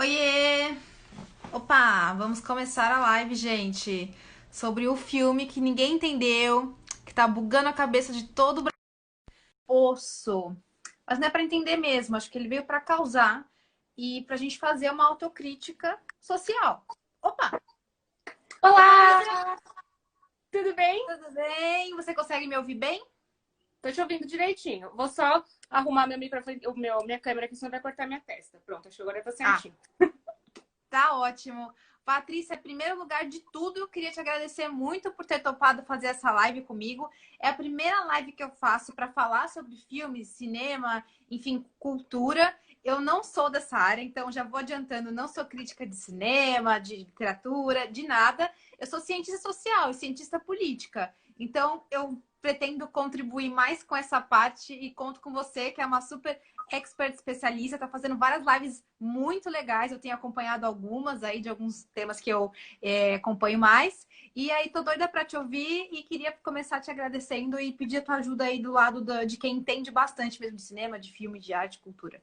Oiê! Opa, vamos começar a live, gente, sobre o filme que ninguém entendeu, que tá bugando a cabeça de todo o Poço. Mas não é pra entender mesmo, acho que ele veio pra causar e pra gente fazer uma autocrítica social. Opa, Patrícia, Olá, tudo bem? tudo bem? Você consegue me ouvir bem? Tô te ouvindo direitinho. Vou só arrumar meu microfone, minha câmera aqui, senão vai cortar minha testa. Pronto, acho que agora tá Ah, certinho. tá ótimo. Patrícia, em primeiro lugar de tudo, eu queria te agradecer muito por ter topado fazer essa live comigo. É a primeira live que eu faço para falar sobre filmes, cinema, enfim, cultura. Eu não sou dessa área, então já vou adiantando, não sou crítica de cinema, de literatura, de nada. Eu sou cientista social e cientista política. Então, eu pretendo contribuir mais com essa parte e conto com você, que é uma super expert especialista, tá fazendo várias lives muito legais. Eu tenho acompanhado algumas aí de alguns temas que eu acompanho mais. E aí, tô doida para te ouvir e queria começar te agradecendo e pedir a tua ajuda aí do lado de quem entende bastante mesmo de cinema, de filme, de arte, cultura.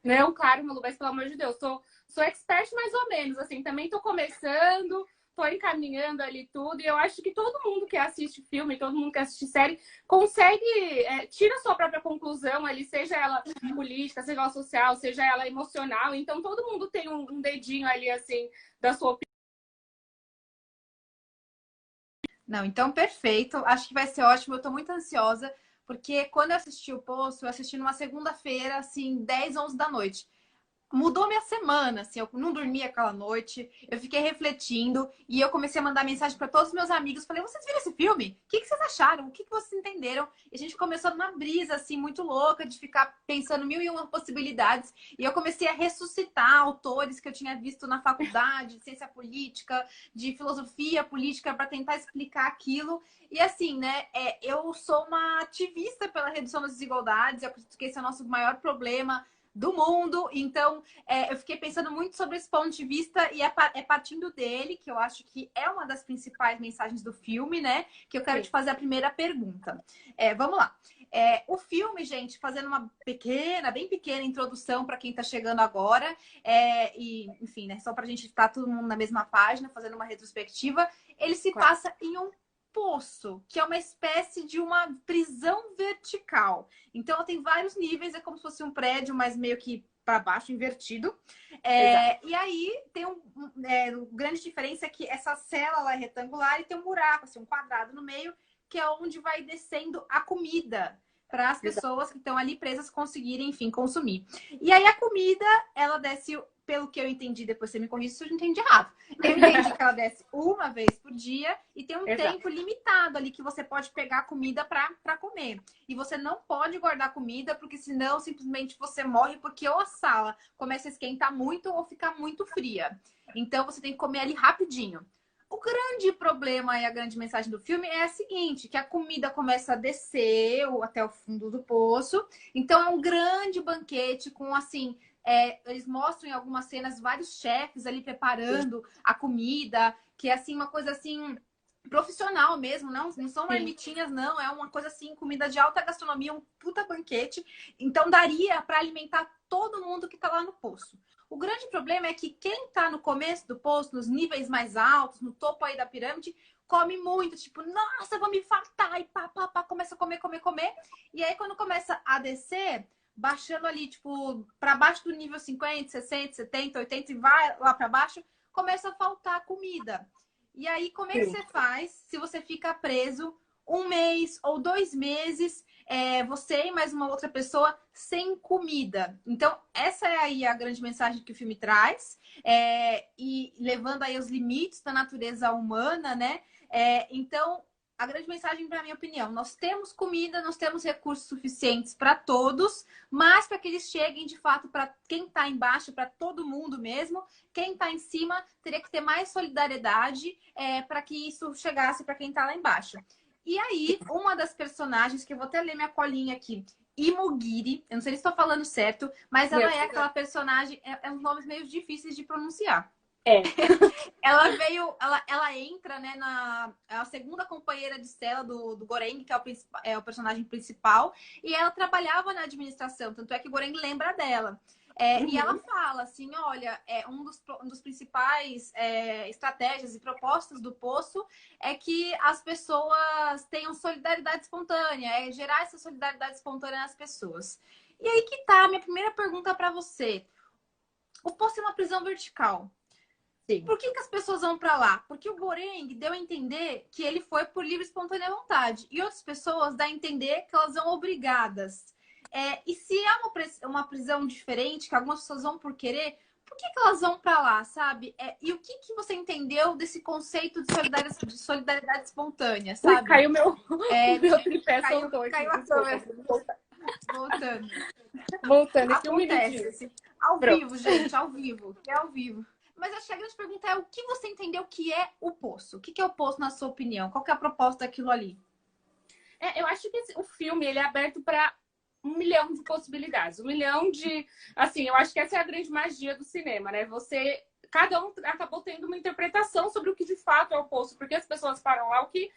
Não, claro, Malu, mas pelo amor de Deus, sou expert mais ou menos, assim, também tô começando, tô encaminhando ali tudo, e eu acho que todo mundo que assiste filme, todo mundo que assiste série, consegue, tira a sua própria conclusão ali, seja ela política, seja ela social, seja ela emocional, então todo mundo tem um dedinho ali, assim, da sua opinião. Não, então perfeito. Acho que vai ser ótimo. Eu tô muito ansiosa, porque quando eu assisti o Poço, eu assisti numa segunda-feira, assim, 10, 11 da noite. Mudou minha semana, assim, eu não dormi aquela noite, eu fiquei refletindo e eu comecei a mandar mensagem para todos os meus amigos, falei, vocês viram esse filme? O que que vocês acharam? O que que vocês entenderam? E a gente começou numa brisa, assim, muito louca, de ficar pensando mil e uma possibilidades, e eu comecei a ressuscitar autores que eu tinha visto na faculdade, de ciência política, de filosofia política, para tentar explicar aquilo. E assim, né, eu sou uma ativista pela redução das desigualdades, eu acredito que esse é o nosso maior problema do mundo. Então, eu fiquei pensando muito sobre esse ponto de vista e é partindo dele, que eu acho que é uma das principais mensagens do filme, né? Que eu quero te Sim. fazer a primeira pergunta. Vamos lá. O filme, gente, fazendo uma pequena, bem pequena introdução para quem está chegando agora, e, enfim, né, só para a gente estar todo mundo na mesma página, fazendo uma retrospectiva, ele se Claro. passa em um poço, que é uma espécie de uma prisão vertical. Então, tem vários níveis, é como se fosse um prédio, mas meio que para baixo, invertido. Exato. E aí tem grande diferença é que essa cela ela é retangular e tem um buraco, assim, um quadrado no meio, que é onde vai descendo a comida para as Exato. pessoas que estão ali presas conseguirem, enfim, consumir. E aí a comida, ela desce, pelo que eu entendi, depois você me corrige se eu entendi errado. Eu entendi que ela desce uma vez por dia e tem um Exato. tempo limitado ali que você pode pegar a comida para comer. E você não pode guardar comida, porque senão simplesmente você morre, porque ou a sala começa a esquentar muito ou ficar muito fria. Então você tem que comer ali rapidinho. O grande problema e a grande mensagem do filme é a seguinte, que a comida começa a descer até o fundo do poço. Então é um grande banquete com, assim, eles mostram em algumas cenas vários chefes ali preparando a comida, que é, assim, uma coisa, assim, profissional mesmo, não são Sim. marmitinhas, não. É uma coisa, assim, comida de alta gastronomia, um puta banquete. Então daria para alimentar todo mundo que tá lá no poço. O grande problema é que quem está no começo do poço, nos níveis mais altos, no topo aí da pirâmide, come muito, tipo, nossa, vou me infartar, e pá, pá, pá, começa a comer, comer, comer. E aí, quando começa a descer, baixando ali, tipo, para baixo do nível 50, 60, 70, 80 e vai lá para baixo, começa a faltar comida. E aí, como é que Sim. você faz se você fica preso um mês ou 2 meses, você e mais uma outra pessoa sem comida? Então, essa é aí a grande mensagem que o filme traz, e levando aí os limites da natureza humana, né? Então, a grande mensagem, para minha opinião, nós temos comida, nós temos recursos suficientes para todos, mas para que eles cheguem de fato para quem está embaixo, para todo mundo mesmo, quem está em cima teria que ter mais solidariedade, para que isso chegasse para quem está lá embaixo. E aí, uma das personagens, que eu vou até ler minha colinha aqui, Imogiri, eu não sei se estou falando certo, mas Meu, ela é aquela personagem, uns nomes meio difíceis de pronunciar. é. Ela veio, ela entra, né, é a segunda companheira de cela do Goreng, que é o personagem principal, e ela trabalhava na administração, tanto é que o Goreng lembra dela. E ela fala assim, olha, um dos principais estratégias e propostas do Poço é que as pessoas tenham solidariedade espontânea, gerar essa solidariedade espontânea nas pessoas. E aí que tá a minha primeira pergunta para você. O Poço é uma prisão vertical. Sim. Por que as pessoas vão para lá? Porque o Goreng deu a entender que ele foi por livre e espontânea vontade. E outras pessoas dão a entender que elas vão obrigadas. E se é uma prisão diferente, que algumas pessoas vão por querer, por que elas vão para lá, sabe? E o que você entendeu desse conceito de solidariedade espontânea, Ui, sabe? caiu o meu tripé, soltou aqui. Caiu a Desculpa. câmera. Voltando. Voltando aqui um minutinho. Acontece. Ao Pronto. vivo, gente, ao vivo. É ao vivo. Mas acho que a grande pergunta é o que você entendeu que é o Poço? O que é o Poço, na sua opinião? Qual que é a proposta daquilo ali? Eu acho que o filme ele é aberto para 1 milhão de possibilidades. 1 milhão de... Assim, eu acho que essa é a grande magia do cinema, né? Cada um acabou tendo uma interpretação sobre o que de fato é o Poço, porque as pessoas falam lá o que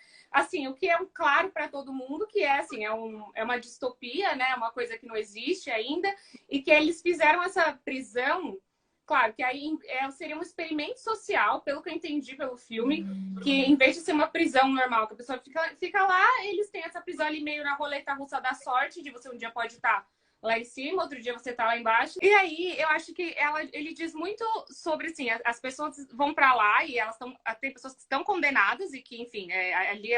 é um claro para todo mundo, que é assim, é uma distopia, né? Uma coisa que não existe ainda, e que eles fizeram essa prisão. Claro, que aí seria um experimento social, pelo que eu entendi pelo filme, que em vez de ser uma prisão normal, que a pessoa fica lá, eles têm essa prisão ali meio na roleta russa da sorte, de você um dia pode estar lá em cima, outro dia você tá lá embaixo. E aí, eu acho que ele diz muito sobre, assim, as pessoas vão para lá e tem pessoas que estão condenadas e que, enfim, ali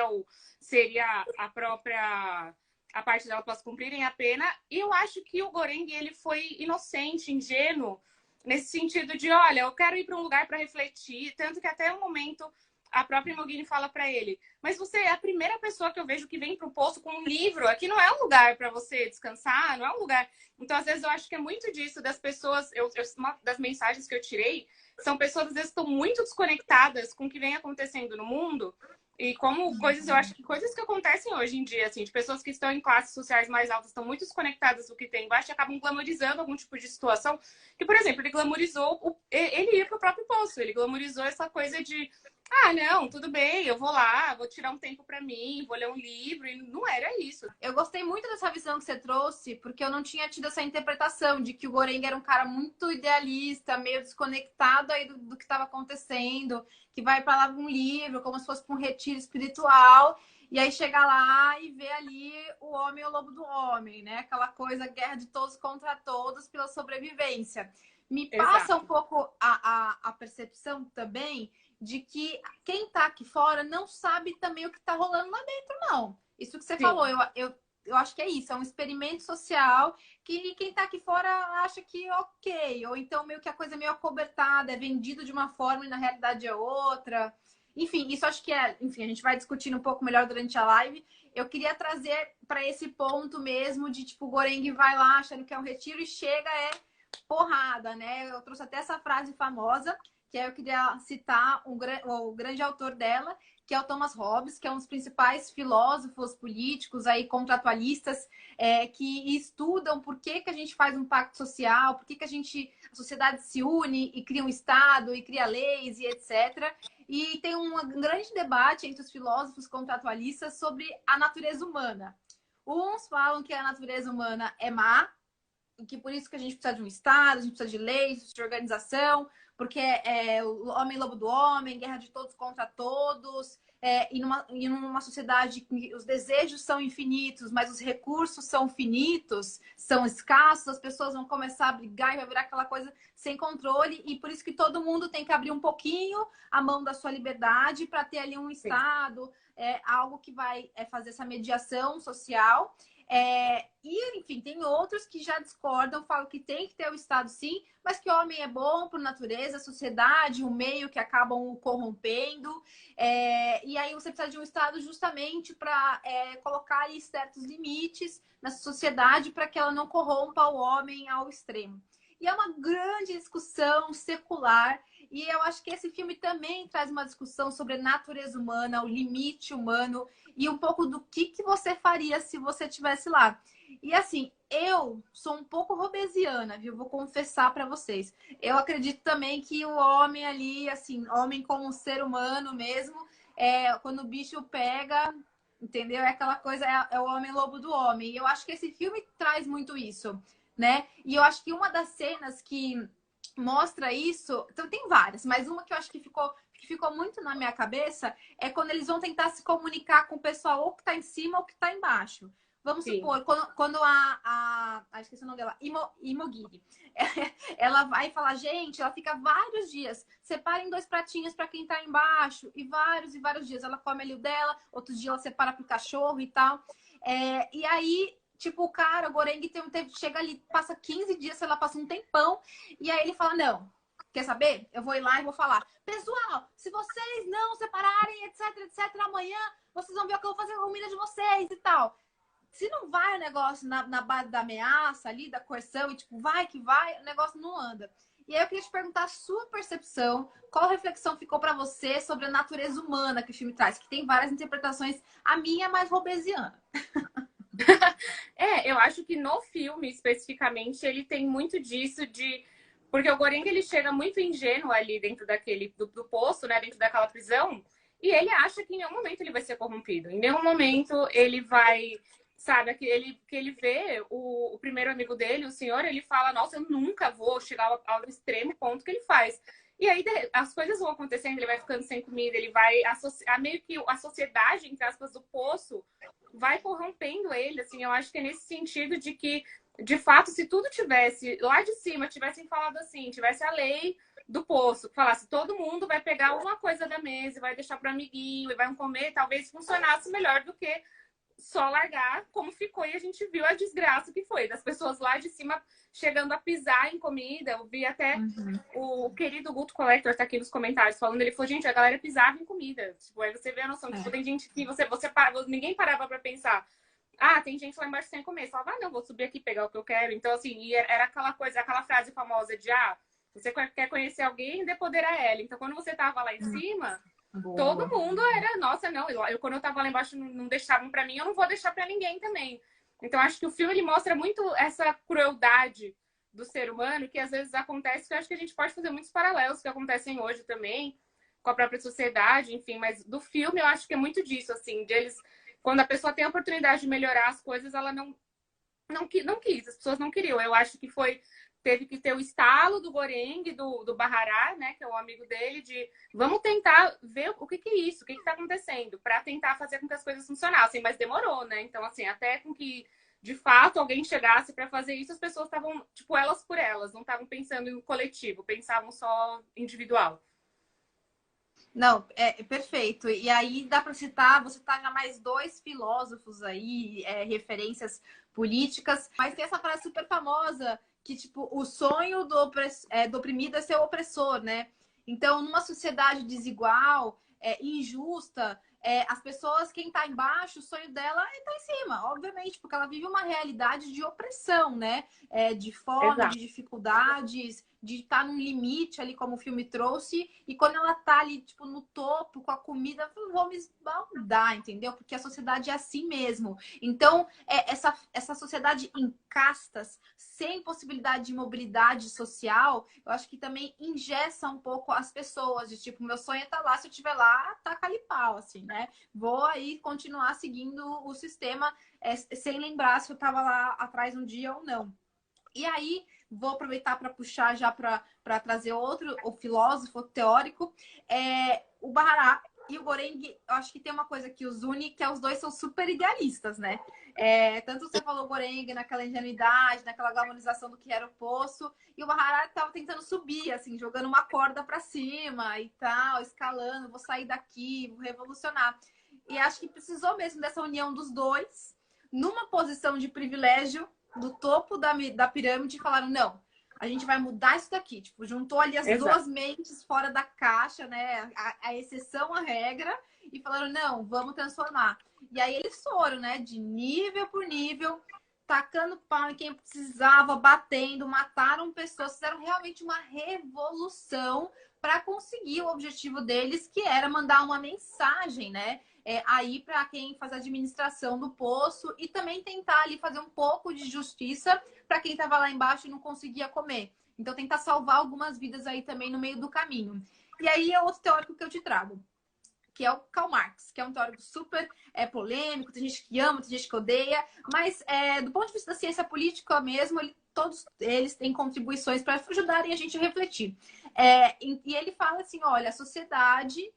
seria a parte delas para cumprirem a pena. E eu acho que o Goreng, ele foi inocente, ingênuo, nesse sentido de, olha, eu quero ir para um lugar para refletir, tanto que até o momento a própria Imogen fala para ele, mas você é a primeira pessoa que eu vejo que vem para o Poço com um livro. Aqui não é um lugar para você descansar, não é um lugar. Então, às vezes, eu acho que é muito disso das pessoas. Uma das mensagens que eu tirei são pessoas, às vezes, que estão muito desconectadas com o que vem acontecendo no mundo. E como eu acho que coisas que acontecem hoje em dia, assim, de pessoas que estão em classes sociais mais altas, estão muito desconectadas do que tem embaixo e acabam glamorizando algum tipo de situação. Que, por exemplo, ele glamorizou ele ir para o próprio Poço, ele glamorizou essa coisa de não, tudo bem, eu vou lá, vou tirar um tempo para mim, vou ler um livro, e não era isso. Eu gostei muito dessa visão que você trouxe, porque eu não tinha tido essa interpretação de que o Goreng era um cara muito idealista, meio desconectado aí do que estava acontecendo, que vai para lá com um livro, como se fosse para um retiro espiritual, e aí chega lá e vê ali o homem e o lobo do homem, né? Aquela coisa, guerra de todos contra todos pela sobrevivência. Me passa Exato. um pouco a percepção também de que quem tá aqui fora não sabe também o que tá rolando lá dentro, não. Isso que você Sim. falou, eu acho que é isso, é um experimento social que quem tá aqui fora acha que ok, ou então meio que a coisa é meio acobertada, é vendido de uma forma e na realidade é outra. Enfim, isso acho que enfim, a gente vai discutindo um pouco melhor durante a live. Eu queria trazer para esse ponto mesmo de tipo, o Goreng vai lá achando que é um retiro e chega porrada, né? Eu trouxe até essa frase famosa, que eu queria citar o grande autor dela, que é o Thomas Hobbes, que é um dos principais filósofos políticos aí, contratualistas, que estudam por que a gente faz um pacto social, por que a sociedade se une e cria um Estado, e cria leis e etc. E tem um grande debate entre os filósofos contratualistas sobre a natureza humana. Uns falam que a natureza humana é má, que por isso que a gente precisa de um Estado, a gente precisa de leis, de organização, porque é o homem lobo do homem, guerra de todos contra todos, e numa sociedade que os desejos são infinitos, mas os recursos são finitos, são escassos, as pessoas vão começar a brigar e vai virar aquela coisa sem controle, e por isso que todo mundo tem que abrir um pouquinho a mão da sua liberdade para ter ali um Estado, algo que vai fazer essa mediação social. E, enfim, tem outros que já discordam, falam que tem que ter o Estado sim, mas que o homem é bom por natureza, a sociedade, o meio que acabam o corrompendo. E aí você precisa de um Estado justamente para colocar ali certos limites na sociedade para que ela não corrompa o homem ao extremo. E é uma grande discussão secular. E eu acho que esse filme também traz uma discussão sobre a natureza humana, o limite humano e um pouco do que você faria se você estivesse lá. E assim, eu sou um pouco robesiana, viu? Vou confessar para vocês. Eu acredito também que o homem ali, assim, homem como um ser humano mesmo, quando o bicho pega, entendeu? É aquela coisa, é o homem lobo do homem. E eu acho que esse filme traz muito isso. né? E eu acho que uma das cenas que mostra isso, então tem várias, mas uma que eu acho que ficou muito na minha cabeça é quando eles vão tentar se comunicar com o pessoal ou que tá em cima ou que tá embaixo. Vamos Sim. supor, quando esqueci o nome dela, Imogiri, ela vai falar, gente, ela fica vários dias, separem 2 pratinhos para quem tá embaixo, e vários dias. Ela come ali o dela, outros dias ela separa pro cachorro e tal. E aí, tipo, o cara, o Goreng, chega ali, passa 15 dias, sei lá, passa um tempão, e aí ele fala, não, quer saber? Eu vou ir lá e vou falar, pessoal, se vocês não separarem, etc, etc, amanhã vocês vão ver o que eu vou fazer com a comida de vocês e tal. Se não vai o negócio na base da ameaça ali, da coerção, e tipo, vai que vai, o negócio não anda. E aí eu queria te perguntar a sua percepção, qual reflexão ficou para você sobre a natureza humana que o filme traz, que tem várias interpretações, a minha é mais robesiana. Eu acho que no filme, especificamente, ele tem muito disso de... Porque o Goreng, ele chega muito ingênuo ali dentro do poço, né? Dentro daquela prisão. E ele acha que em nenhum momento ele vai ser corrompido. Em nenhum momento ele vai... Sabe, que ele vê o primeiro amigo dele, o senhor, ele fala, nossa, eu nunca vou chegar ao extremo ponto que ele faz. E aí as coisas vão acontecendo, ele vai ficando sem comida, ele vai meio que a sociedade, entre aspas, do poço vai corrompendo ele, assim, eu acho que é nesse sentido de que, de fato, se tudo tivesse lá de cima, tivessem falado assim, tivesse a lei do poço, que falasse todo mundo vai pegar uma coisa da mesa e vai deixar para o amiguinho e vai comer, talvez funcionasse melhor do que só largar como ficou, e a gente viu a desgraça que foi, das pessoas lá de cima chegando a pisar em comida. Eu vi até o querido Guto Collector tá aqui nos comentários falando, ele falou, gente, a galera pisava em comida. Tipo, aí você vê a noção, tipo, tem gente que ninguém parava pra pensar. Ah, tem gente lá embaixo sem comer. Você falava, não, vou subir aqui pegar o que eu quero. Então, assim, e era aquela coisa, aquela frase famosa de, você quer conhecer alguém, dê poder a ela. Então, quando você tava lá em cima, todo mundo era, nossa, não. Quando eu tava lá embaixo, não deixavam pra mim, eu não vou deixar pra ninguém também. Então, acho que o filme ele mostra muito essa crueldade do ser humano, que às vezes acontece, que eu acho que a gente pode fazer muitos paralelos que acontecem hoje também, com a própria sociedade, enfim, mas do filme eu acho que é muito disso, assim, de eles, quando a pessoa tem a oportunidade de melhorar as coisas, ela não quis, as pessoas não queriam. Eu acho que teve que ter o estalo do Goreng, do Bahará, né, que é um amigo dele, de vamos tentar ver o que é isso, o que está acontecendo, para tentar fazer com que as coisas funcionassem, mas demorou, né? Então, assim, até com que de fato alguém chegasse para fazer isso, as pessoas estavam, tipo, elas por elas, não estavam pensando em coletivo, pensavam só individual. Não, é perfeito. E aí dá para citar, você tá já mais 2 filósofos aí, referências políticas, mas tem essa frase super famosa que, tipo, o sonho do oprimido é ser o opressor, né? Então, numa sociedade desigual, injusta, as pessoas, quem tá embaixo, o sonho dela é estar em cima, obviamente, porque ela vive uma realidade de opressão, né? De fome, de Exato. dificuldades, de estar num limite ali, como o filme trouxe, e quando ela tá ali, tipo, no topo, com a comida, eu vou me esbaldar, entendeu? Porque a sociedade é assim mesmo. Então, essa sociedade em castas, sem possibilidade de mobilidade social, eu acho que também engessa um pouco as pessoas, de tipo, meu sonho é estar lá, se eu estiver lá, taca ali pau, assim, né? Vou aí continuar seguindo o sistema, sem lembrar se eu estava lá atrás um dia ou não. E aí, vou aproveitar para puxar já para trazer outro, o filósofo teórico. O Bahará e o Goreng, eu acho que tem uma coisa que os une, que os dois são super idealistas, né? Tanto você falou Goreng naquela ingenuidade, naquela glamorização do que era o poço, e o Bahará estava tentando subir, assim, jogando uma corda para cima e tal, escalando, vou sair daqui, vou revolucionar. E acho que precisou mesmo dessa união dos dois, numa posição de privilégio, do topo da pirâmide, e falaram, não, a gente vai mudar isso daqui. Tipo, juntou ali as Exato. duas mentes fora da caixa, né? A exceção à regra, e falaram, não, vamos transformar. E aí eles foram, né? De nível por nível, tacando pau em quem precisava, batendo, mataram pessoas, fizeram realmente uma revolução para conseguir o objetivo deles, que era mandar uma mensagem, né? Aí para quem faz a administração do poço e também tentar ali fazer um pouco de justiça para quem estava lá embaixo e não conseguia comer. Então tentar salvar algumas vidas aí também no meio do caminho. E aí é outro teórico que eu te trago. que é o Karl Marx, que é um teórico super polêmico, tem gente que ama, tem gente que odeia, mas do ponto de vista da ciência política mesmo, todos eles têm contribuições para ajudarem a gente a refletir. E ele fala assim, olha, a sociedade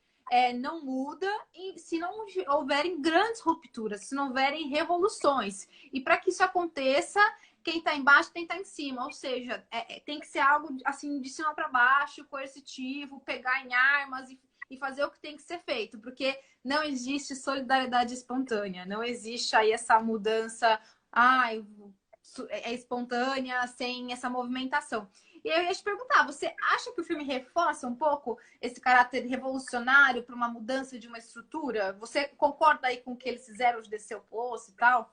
não muda se não houverem grandes rupturas, se não houverem revoluções. E para que isso aconteça, quem está embaixo tem que estar em cima, ou seja, tem que ser algo assim de cima para baixo, coercitivo, pegar em armas e fazer o que tem que ser feito, porque não existe solidariedade espontânea, não existe aí essa mudança espontânea sem essa movimentação. E eu ia te perguntar, você acha que o filme reforça um pouco esse caráter revolucionário para uma mudança de uma estrutura? Você concorda aí com o que eles fizeram de descer o poço e tal?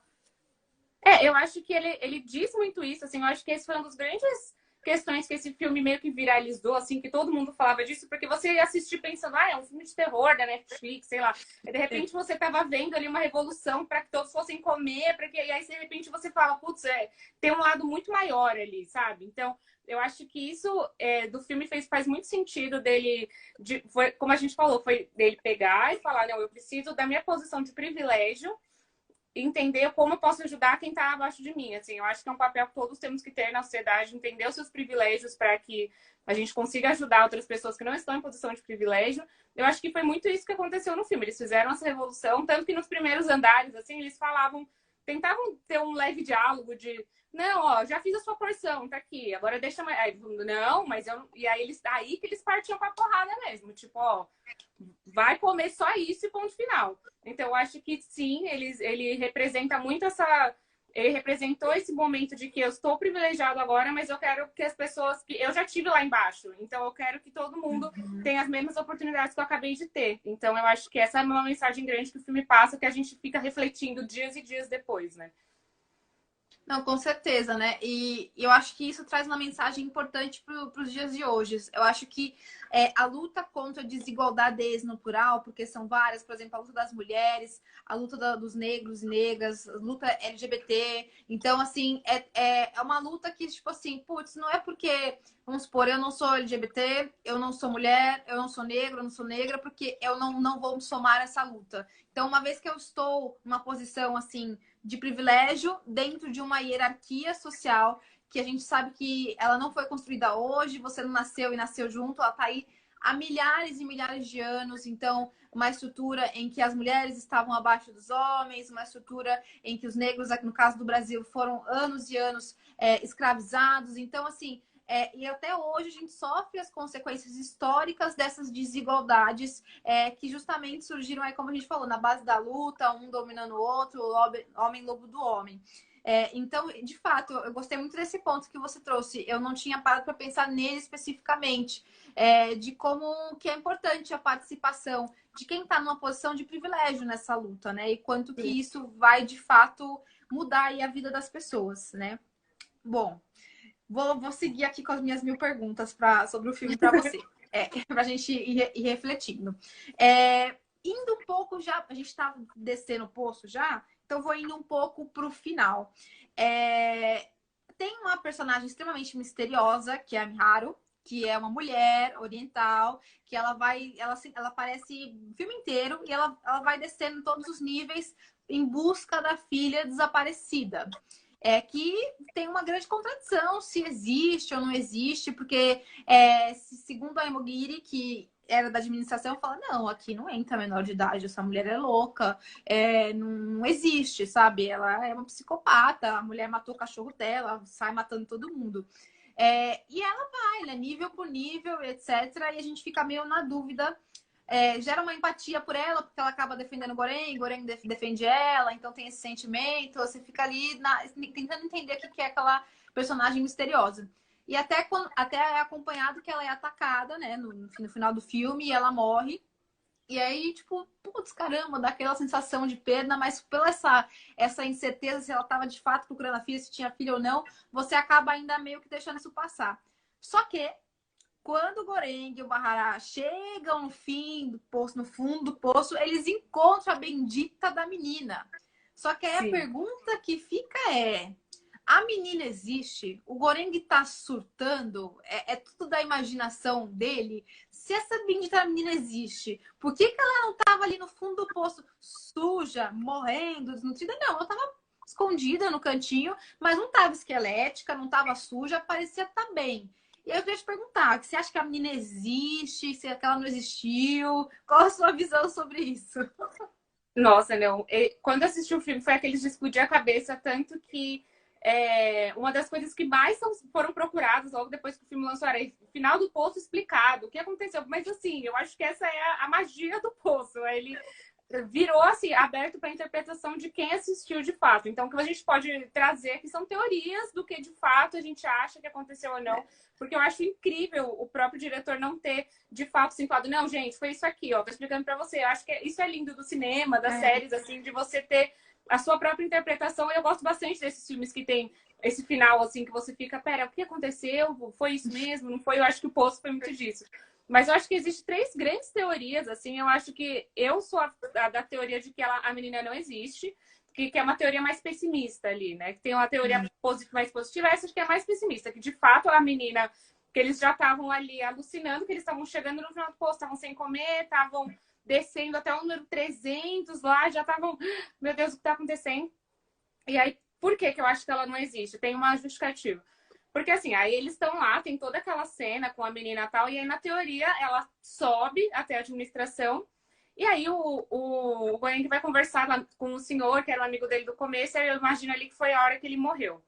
Eu acho que ele diz muito isso, assim, eu acho que esse foi um dos grandes questões que esse filme meio que viralizou, assim, que todo mundo falava disso, porque você ia assistir pensando, é um filme de terror da Netflix, sei lá. E de repente você tava vendo ali uma revolução para que todos fossem comer, e aí de repente você fala, putz, tem um lado muito maior ali, sabe? Então, eu acho que isso do filme faz muito sentido dele, foi, como a gente falou, foi dele pegar e falar, não, eu preciso da minha posição de privilégio, entender como eu posso ajudar quem está abaixo de mim. Assim, eu acho que é um papel que todos temos que ter na sociedade, entender os seus privilégios para que a gente consiga ajudar outras pessoas que não estão em posição de privilégio. Eu acho que foi muito isso que aconteceu no filme. Eles fizeram essa revolução, tanto que nos primeiros andares, assim, eles tentavam ter um leve diálogo de não, ó, já fiz a sua porção, tá aqui, agora deixa mais. Aí, não, mas eu. E aí que eles partiam pra porrada mesmo. Tipo, ó, vai comer só isso e ponto final. Então, eu acho que sim, ele representa muito essa. Ele representou esse momento de que eu estou privilegiado agora, mas eu quero que as pessoas que eu já tive lá embaixo. Então, eu quero que todo mundo tenha as mesmas oportunidades que eu acabei de ter. Então, eu acho que essa é uma mensagem grande que o filme passa, que a gente fica refletindo dias e dias depois, né? Não, com certeza, né? E eu acho que isso traz uma mensagem importante para os dias de hoje. Eu acho que a luta contra a desigualdade estrutural, porque são várias, por exemplo, a luta das mulheres, a luta dos negros e negras, a luta LGBT. Então, assim, é uma luta que, tipo assim, putz, não é porque, vamos supor, eu não sou LGBT, eu não sou mulher, eu não sou negro, eu não sou negra, porque eu não vou me somar a essa luta. Então, uma vez que eu estou numa posição, assim, de privilégio dentro de uma hierarquia social que a gente sabe que ela não foi construída hoje, você não nasceu e nasceu junto, ela está aí há milhares e milhares de anos. Então, uma estrutura em que as mulheres estavam abaixo dos homens, uma estrutura em que os negros, no caso do Brasil, foram anos e anos escravizados. Então, assim, e até hoje a gente sofre as consequências históricas dessas desigualdades que justamente surgiram aí, como a gente falou, na base da luta, um dominando o outro, o homem lobo do homem. Então, de fato, eu gostei muito desse ponto que você trouxe. Eu não tinha parado para pensar nele especificamente, de como que é importante a participação de quem está numa posição de privilégio nessa luta, né? E quanto que isso vai, de fato, mudar aí a vida das pessoas, né? Bom, vou seguir aqui com as minhas 1000 perguntas sobre o filme para você, para a gente ir refletindo. Indo um pouco já, a gente está descendo o poço já, então vou indo um pouco para o final. Tem uma personagem extremamente misteriosa, que é a Miharu, que é uma mulher oriental, que ela aparece o filme inteiro e ela vai descendo em todos os níveis em busca da filha desaparecida. Que tem uma grande contradição se existe ou não existe, porque segundo a Imogiri, que era da administração, fala, não, aqui não entra menor de idade, essa mulher é louca, não existe, sabe? Ela é uma psicopata, a mulher matou o cachorro dela, sai matando todo mundo. E ela vai, né, nível por nível, etc. E a gente fica meio na dúvida. Gera uma empatia por ela, porque ela acaba defendendo o Goreng defende ela, então tem esse sentimento, você fica ali tentando entender o que é aquela personagem misteriosa. E até é acompanhado que ela é atacada, né, no final do filme, e ela morre. E aí, tipo, putz, caramba, dá aquela sensação de perda, mas pela essa incerteza se ela estava de fato procurando a filha, se tinha filha ou não, você acaba ainda meio que deixando isso passar. Só que quando o Goreng e o Bahará chegam no fim do poço, no fundo do poço, eles encontram a bendita da menina. Só que aí a pergunta que fica a menina existe, o Goreng tá surtando, é tudo da imaginação dele. Se essa bendita menina existe, por que que ela não tava ali no fundo do poço, suja, morrendo, desnutrida? Não, ela tava escondida no cantinho, mas não tava esquelética, não tava suja, parecia estar bem. E aí eu queria te perguntar, você acha que a menina existe, se ela não existiu? Qual a sua visão sobre isso? Nossa, não. Quando eu assisti o filme, foi aqueles de explodir a cabeça, tanto que uma das coisas que mais foram procuradas logo depois que o filme lançou era o final do Poço explicado, o que aconteceu. Mas assim, eu acho que essa é a magia do Poço. Ele virou assim, aberto para interpretação de quem assistiu de fato. Então, o que a gente pode trazer aqui são teorias do que de fato a gente acha que aconteceu ou não. Porque eu acho incrível o próprio diretor não ter, de fato, assim, falado, não, gente, foi isso aqui, ó, tô explicando pra você. Eu acho que isso é lindo do cinema, das séries, assim, de você ter a sua própria interpretação. E eu gosto bastante desses filmes que tem esse final, assim, que você fica, pera, o que aconteceu? Foi isso mesmo? Não foi? Eu acho que o Poço foi muito disso. Mas eu acho que existem três grandes teorias, assim. Eu acho que eu sou a da teoria de que a menina não existe, que é uma teoria mais pessimista ali, né? Que tem uma teoria mais positiva, essa acho que é mais pessimista, que de fato a menina, que eles já estavam ali alucinando, que eles estavam chegando no final do poço, estavam sem comer, estavam descendo até o número 300 lá, já estavam, meu Deus, o que está acontecendo? E aí, por que que eu acho que ela não existe? Tem uma justificativa. Porque assim, aí eles estão lá, tem toda aquela cena com a menina e tal, e aí na teoria ela sobe até a administração, e aí o Goenk vai conversar lá com o senhor, que era o amigo dele do começo, e eu imagino ali que foi a hora que ele morreu.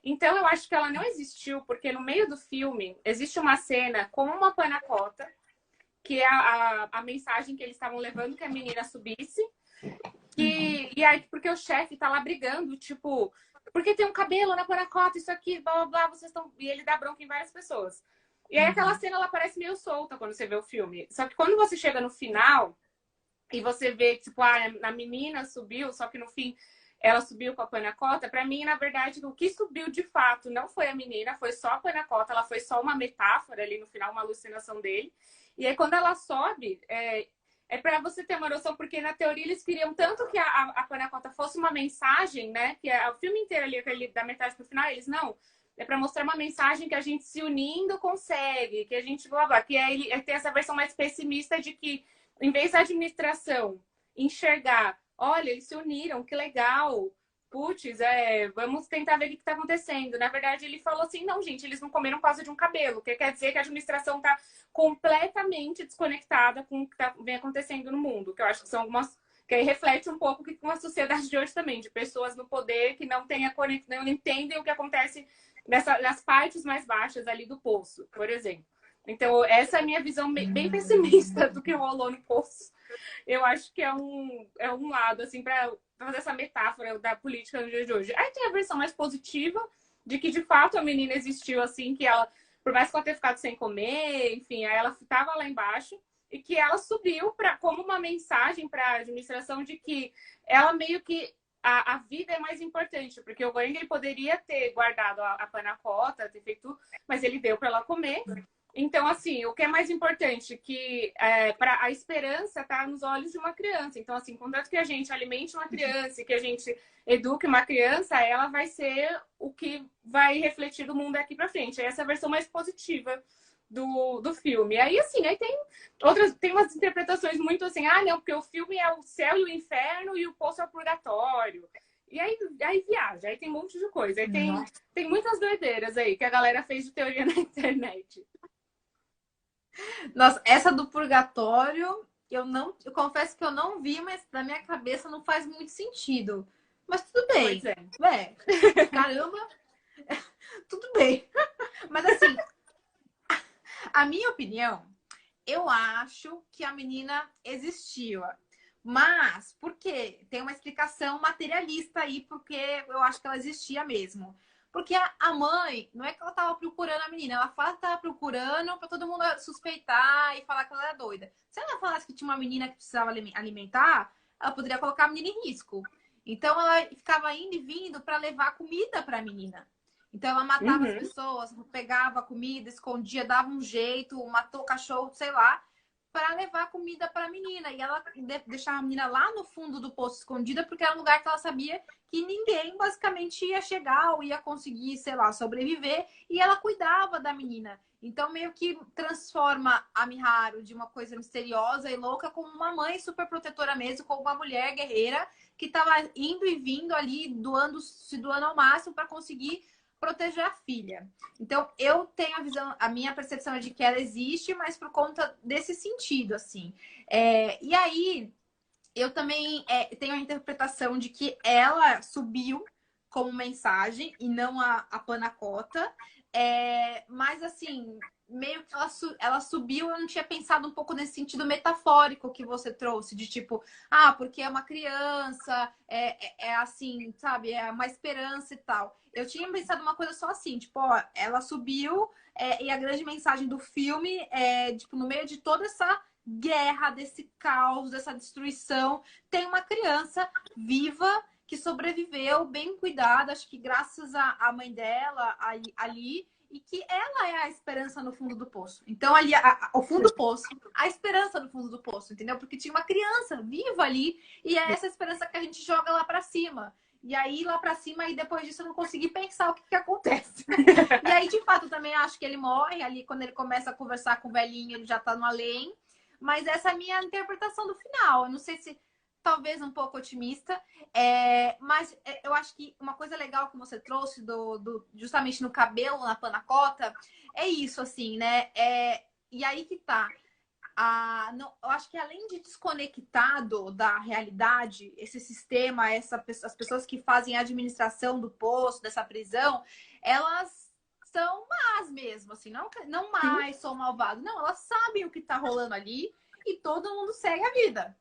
Então eu acho que ela não existiu, porque no meio do filme existe uma cena com uma panacota, que é a mensagem que eles estavam levando que a menina subisse, e aí, porque o chefe tá lá brigando, tipo, porque tem um cabelo na panacota, isso aqui, blá blá blá, vocês estão. E ele dá bronca em várias pessoas. E aí aquela cena ela parece meio solta quando você vê o filme. Só que quando você chega no final e você vê, tipo, a menina subiu, só que no fim ela subiu com a panacota, pra mim, na verdade, o que subiu de fato não foi a menina, foi só a panacota, ela foi só uma metáfora ali no final, uma alucinação dele. E aí quando ela sobe, para você ter uma noção, porque na teoria eles queriam tanto que a panacota fosse uma mensagem, né? Que o filme inteiro ali, aquele da metade pro final, eles não. É para mostrar uma mensagem que a gente se unindo consegue, que a gente blá blá. Que aí tem essa versão mais pessimista de que, em vez da administração enxergar, olha, eles se uniram, que legal. Putz, vamos tentar ver o que está acontecendo. Na verdade, ele falou assim: não, gente, eles não comeram por causa de um cabelo, que quer dizer que a administração está completamente desconectada com o que vem acontecendo no mundo, que eu acho que são algumas. Que aí reflete um pouco com a sociedade de hoje também, de pessoas no poder que não têm não entendem o que acontece nas partes mais baixas ali do poço, por exemplo. Então, essa é a minha visão bem pessimista do que rolou no poço. Eu acho que é um lado, assim, para fazer essa metáfora da política no dia de hoje. Aí tem a versão mais positiva, de que de fato a menina existiu, assim, que ela, por mais que ela tenha ficado sem comer, enfim, aí ela estava lá embaixo, e que ela subiu como uma mensagem para a administração de que ela meio que a vida é mais importante, porque o Goeng ele poderia ter guardado a panacota, ter feito tudo, mas ele deu para ela comer. Então, assim, o que é mais importante? Que a esperança está nos olhos de uma criança. Então, assim, contanto que a gente alimente uma criança e que a gente eduque uma criança, ela vai ser o que vai refletir do mundo daqui para frente. Essa é a versão mais positiva do filme. Aí, assim, aí tem umas interpretações muito assim, não, porque o filme é o céu e o inferno e o poço é o purgatório. E aí viaja, aí tem um monte de coisa. Aí tem muitas doideiras aí que a galera fez de teoria na internet. Nossa, essa do purgatório, eu confesso que eu não vi, mas na minha cabeça não faz muito sentido. Mas tudo bem. Pois é. Caramba, tudo bem. Mas assim, a minha opinião, eu acho que a menina existiu. Mas, por quê? Tem uma explicação materialista aí, porque eu acho que ela existia mesmo. Porque a mãe, não é que ela tava procurando a menina, ela fala que tava procurando pra todo mundo suspeitar e falar que ela era doida. Se ela falasse que tinha uma menina que precisava alimentar, ela poderia colocar a menina em risco. Então ela ficava indo e vindo para levar comida para a menina. Então ela matava as pessoas, pegava a comida, escondia, dava um jeito, matou o cachorro, sei lá, para levar comida para a menina. E ela deixava a menina lá no fundo do poço escondida, porque era um lugar que ela sabia que ninguém basicamente ia chegar ou ia conseguir, sei lá, sobreviver. E ela cuidava da menina. Então, meio que transforma a Miharu de uma coisa misteriosa e louca como uma mãe super protetora mesmo, como uma mulher guerreira que estava indo e vindo ali, se doando ao máximo para conseguir proteger a filha. Então, eu tenho a visão, a minha percepção é de que ela existe, mas por conta desse sentido, assim. E aí, eu também tenho a interpretação de que ela subiu como mensagem e não a Panacota. Mas, assim, meio que ela subiu, eu não tinha pensado um pouco nesse sentido metafórico que você trouxe, de tipo, porque é uma criança, assim, sabe, é uma esperança e tal. Eu tinha pensado uma coisa só assim, tipo, ó, ela subiu, e a grande mensagem do filme é, tipo, no meio de toda essa guerra, desse caos, dessa destruição, tem uma criança viva que sobreviveu, bem cuidada, acho que graças à mãe dela ali, e que ela é a esperança no fundo do poço. Então, ali, o fundo do poço, a esperança no fundo do poço, entendeu? Porque tinha uma criança viva ali, e é essa esperança que a gente joga lá para cima. E aí, lá pra cima, e depois disso eu não consegui pensar o que acontece. E aí, de fato, também acho que ele morre ali, quando ele começa a conversar com o velhinho, ele já tá no além. Mas essa é a minha interpretação do final. Eu não sei se talvez um pouco otimista, mas eu acho que uma coisa legal que você trouxe justamente no cabelo, na panacota, é isso, assim, né? E aí que tá. Não, eu acho que além de desconectado da realidade, esse sistema, as pessoas que fazem a administração do posto, dessa prisão, elas são más mesmo, assim, não mais são malvados, não, elas sabem o que tá rolando ali e todo mundo segue a vida.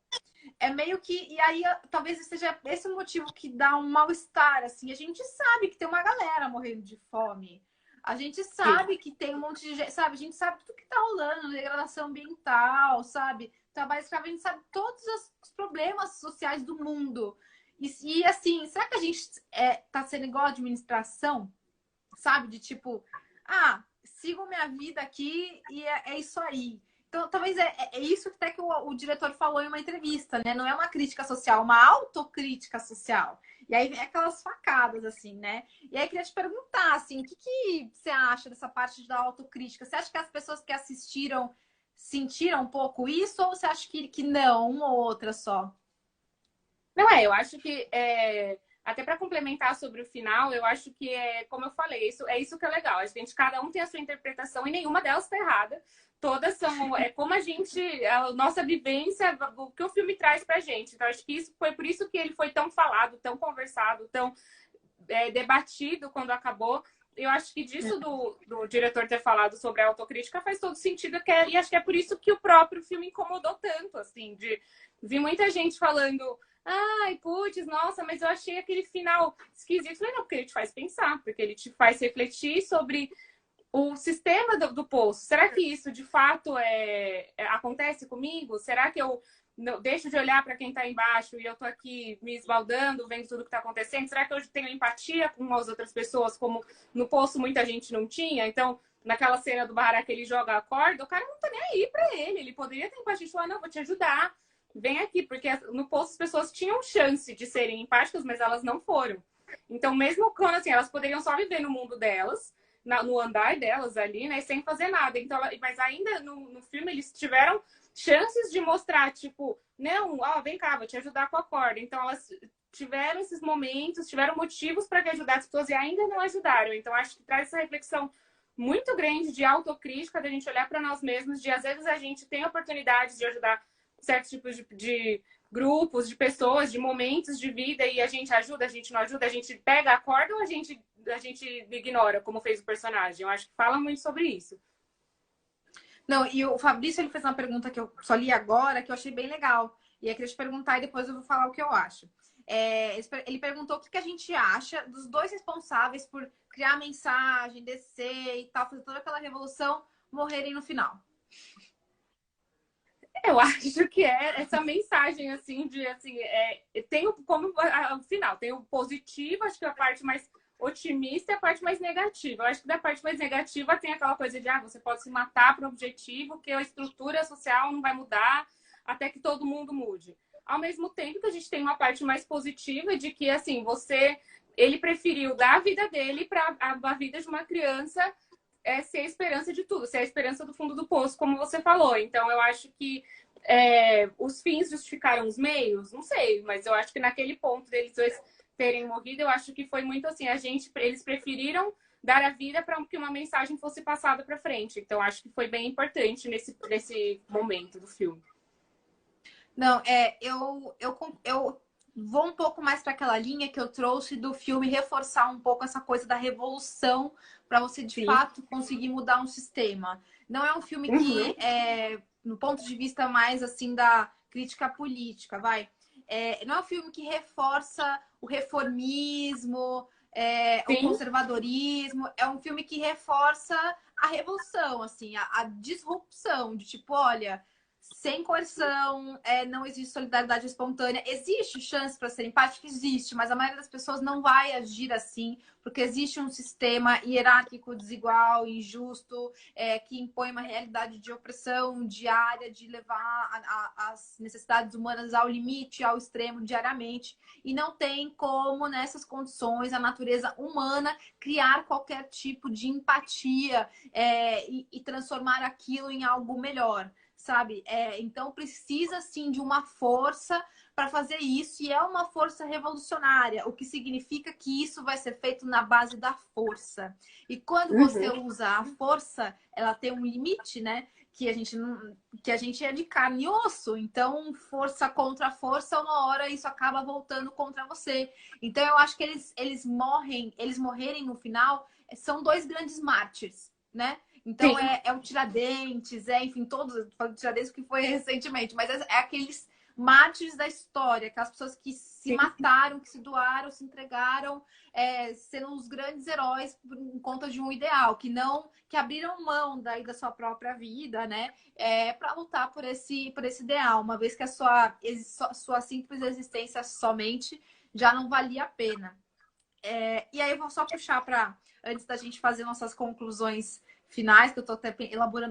É meio que. E aí, talvez seja esse o motivo que dá um mal-estar, assim. A gente sabe que tem uma galera morrendo de fome. A gente sabe que tem um monte de gente, sabe? A gente sabe tudo que tá rolando, degradação ambiental, sabe? Trabalho escravo, a gente sabe todos os problemas sociais do mundo. E assim, será que a gente tá sendo igual a administração? Sabe? De tipo, sigo minha vida aqui e é isso aí. Então, talvez é isso que até que o diretor falou em uma entrevista, né? Não é uma crítica social, é uma autocrítica social. E aí vem aquelas facadas, assim, né? E aí eu queria te perguntar, assim, o que você acha dessa parte da autocrítica? Você acha que as pessoas que assistiram sentiram um pouco isso ou você acha que não, uma ou outra só? Não eu acho que até para complementar sobre o final, eu acho que como eu falei, isso que é legal. A gente, cada um tem a sua interpretação e nenhuma delas está errada. Todas são como a nossa vivência, o que o filme traz pra gente. Então, acho que isso foi por isso que ele foi tão falado, tão conversado, tão debatido quando acabou. Eu acho que disso do diretor ter falado sobre a autocrítica faz todo sentido, e acho que é por isso que o próprio filme incomodou tanto, assim, de vi muita gente falando, ai, putz, nossa, mas eu achei aquele final esquisito. Eu falei, não, porque ele te faz pensar, porque ele te faz refletir sobre o sistema do poço. Será que isso de fato acontece comigo? Será que eu deixo de olhar para quem está embaixo e eu estou aqui me esbaldando, vendo tudo que está acontecendo? Será que eu tenho empatia com as outras pessoas, como no poço muita gente não tinha? Então, naquela cena do Bahara que ele joga a corda, o cara não tá nem aí para ele. Ele poderia ter empatia e falar, não, vou te ajudar. Vem aqui, porque no poço as pessoas tinham chance de serem empáticas, mas elas não foram. Então, mesmo quando assim, elas poderiam só viver no mundo delas, no andar delas ali, né, sem fazer nada. Então, mas ainda no filme eles tiveram chances de mostrar, tipo, não, vem cá, vou te ajudar com a corda. Então, elas tiveram esses momentos, tiveram motivos para ajudar as pessoas e ainda não ajudaram. Então, acho que traz essa reflexão muito grande de autocrítica, da gente olhar para nós mesmos, de às vezes a gente tem oportunidades de ajudar certos tipos de grupos, de pessoas, de momentos de vida e a gente ajuda, a gente não ajuda, a gente pega a corda ou a gente ignora, como fez o personagem. Eu acho que fala muito sobre isso. Não, e o Fabrício ele fez uma pergunta que eu só li agora, que eu achei bem legal. E eu queria te perguntar e depois eu vou falar o que eu acho. Ele perguntou o que a gente acha dos dois responsáveis por criar a mensagem, descer e tal, fazer toda aquela revolução, morrerem no final. Eu acho que é essa mensagem, assim, tem como o final, tem o positivo, acho que a parte mais otimista e a parte mais negativa. Eu acho que da parte mais negativa tem aquela coisa de você pode se matar para o objetivo, que a estrutura social não vai mudar até que todo mundo mude. Ao mesmo tempo que a gente tem uma parte mais positiva de que, assim, ele preferiu dar a vida dele para a vida de uma criança ser a esperança de tudo, ser a esperança do fundo do poço, como você falou. Então, eu acho que os fins justificaram os meios, não sei, mas eu acho que naquele ponto deles dois terem morrido, eu acho que foi muito assim, eles preferiram dar a vida para que uma mensagem fosse passada para frente. Então, acho que foi bem importante nesse momento do filme. Não, eu vou um pouco mais para aquela linha que eu trouxe do filme reforçar um pouco essa coisa da revolução para você de fato conseguir mudar um sistema. Não é um filme que no ponto de vista mais assim da crítica política, vai. Não é um filme que reforça o reformismo, o conservadorismo. É um filme que reforça a revolução, assim, a disrupção de tipo, olha, sem coerção, não existe solidariedade espontânea. Existe chance para ser empático? Existe, mas a maioria das pessoas não vai agir assim, porque existe um sistema hierárquico, desigual, injusto, que impõe uma realidade de opressão diária, de levar as necessidades humanas ao limite, ao extremo, diariamente. E não tem como, nessas condições, a natureza humana criar qualquer tipo de empatia e transformar aquilo em algo melhor. Sabe? Então precisa sim de uma força para fazer isso, e é uma força revolucionária, o que significa que isso vai ser feito na base da força. E quando você usa a força, ela tem um limite, né? Que a gente é de carne e osso. Então, força contra força, uma hora isso acaba voltando contra você. Então, eu acho que eles morrerem no final, são dois grandes mártires, né? Então, o Tiradentes, enfim, todos, falando Tiradentes que foi recentemente, mas aqueles mártires da história, aquelas pessoas que se mataram, que se doaram, se entregaram, sendo os grandes heróis por conta de um ideal, que abriram mão daí da sua própria vida, né, para lutar por esse ideal, uma vez que a sua simples existência somente já não valia a pena. E aí eu vou só puxar antes da gente fazer nossas conclusões finais, que eu estou até